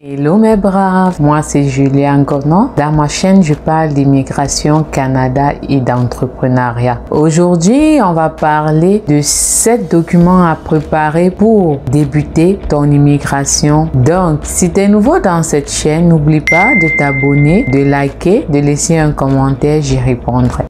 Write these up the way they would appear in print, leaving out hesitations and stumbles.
Hello mes braves, moi c'est Juliane Gonon. Dans ma chaîne, je parle d'immigration Canada et d'entrepreneuriat. Aujourd'hui, on va parler de 7 documents à préparer pour débuter ton immigration. Donc, si tu es nouveau dans cette chaîne, n'oublie pas de t'abonner, de liker, de laisser un commentaire, j'y répondrai.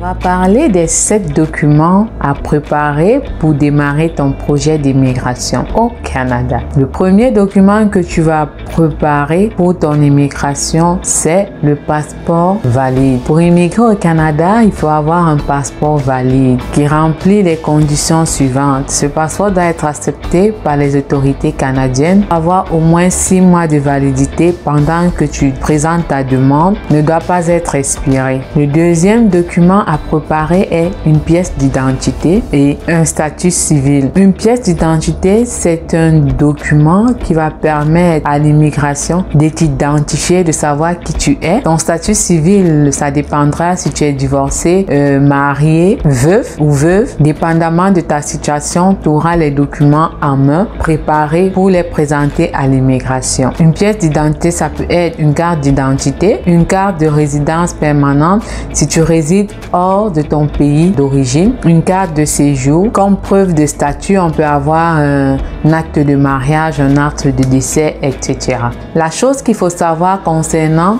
On va parler des 7 documents à préparer pour démarrer ton projet d'immigration au Canada. Le premier document que tu vas préparer pour ton immigration, c'est le passeport valide. Pour immigrer au Canada, il faut avoir un passeport valide qui remplit les conditions suivantes. Ce passeport doit être accepté par les autorités canadiennes, avoir au moins 6 mois de validité pendant que tu présentes ta demande, ne doit pas être expiré. Le deuxième document à préparer est une pièce d'identité et un statut civil. Une pièce d'identité, c'est un document qui va permettre à l'immigration de t'identifier, de savoir qui tu es. Ton statut civil, ça dépendra si tu es divorcé, marié, veuf ou veuve. Dépendamment de ta situation, tu auras les documents en main préparés pour les présenter à l'immigration. Une pièce d'identité, ça peut être une carte d'identité, une carte de résidence permanente si tu résides hors de ton pays d'origine, une carte de séjour. Comme preuve de statut, on peut avoir un acte de mariage, un acte de décès, etc. La chose qu'il faut savoir concernant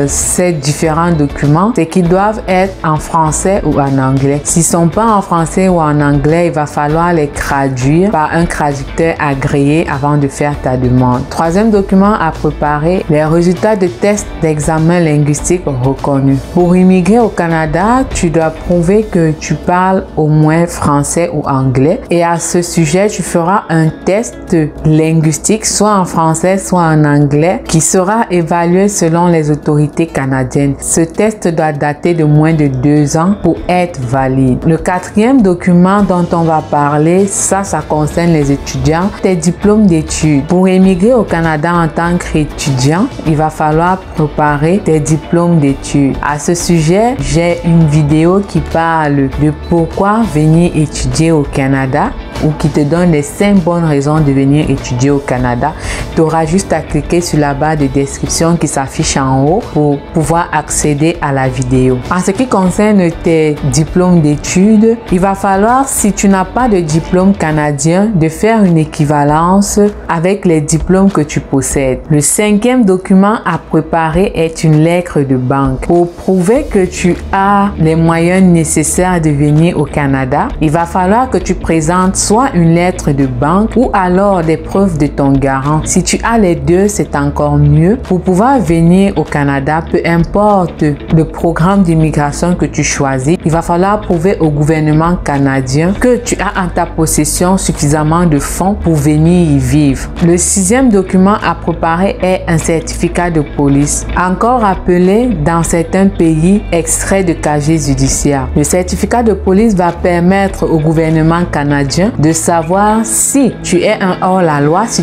ces différents documents, c'est qu'ils doivent être en français ou en anglais. S'ils ne sont pas en français ou en anglais, il va falloir les traduire par un traducteur agréé avant de faire ta demande. Troisième document à préparer, les résultats de tests d'examen linguistique reconnus. Pour immigrer au Canada, tu dois prouver que tu parles au moins français ou anglais, et à ce sujet tu feras un test linguistique soit en français soit en anglais qui sera évalué selon les autorités canadiennes. Ce test doit dater de moins de 2 ans pour être valide. Le quatrième document dont on va parler, ça concerne les étudiants, tes diplômes d'études. Pour émigrer au Canada en tant qu'étudiant, il va falloir préparer tes diplômes d'études. À ce sujet, j'ai une vidéo qui parle de pourquoi venir étudier au Canada, ou qui te donne les 5 bonnes raisons de venir étudier au Canada. Tu auras juste à cliquer sur la barre de description qui s'affiche en haut pour pouvoir accéder à la vidéo. En ce qui concerne tes diplômes d'études, il va falloir, si tu n'as pas de diplôme canadien, de faire une équivalence avec les diplômes que tu possèdes. Le 5e document à préparer est une lettre de banque. Pour prouver que tu as les moyens nécessaires de venir au Canada, il va falloir que tu présentes soit une lettre de banque ou alors des preuves de ton garant. Si tu as les deux, c'est encore mieux. Pour pouvoir venir au Canada, peu importe le programme d'immigration que tu choisis, il va falloir prouver au gouvernement canadien que tu as en ta possession suffisamment de fonds pour venir y vivre. Le 6e document à préparer est un certificat de police, encore appelé dans certains pays extrait de casier judiciaire. Le certificat de police va permettre au gouvernement canadien de savoir si tu es un hors-la-loi, si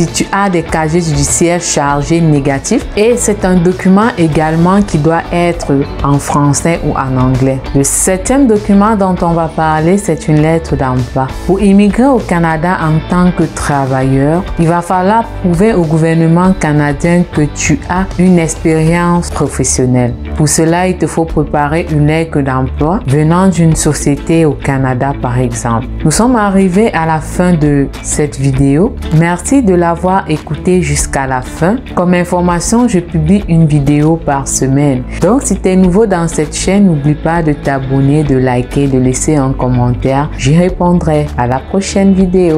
tu as des casiers judiciaires chargés négatifs, et c'est un document également qui doit être en français ou en anglais. Le 7e document dont on va parler, c'est une lettre d'emploi. Pour immigrer au Canada en tant que travailleur, il va falloir prouver au gouvernement canadien que tu as une expérience professionnelle. Pour cela, il te faut préparer une lettre d'emploi venant d'une société au Canada par exemple. Nous sommes arrivés à la fin de cette vidéo. Merci de l'avoir écouté jusqu'à la fin. Comme information, je publie une vidéo par semaine. Donc, si tu es nouveau dans cette chaîne, n'oublie pas de t'abonner, de liker, de laisser un commentaire. J'y répondrai. À la prochaine vidéo.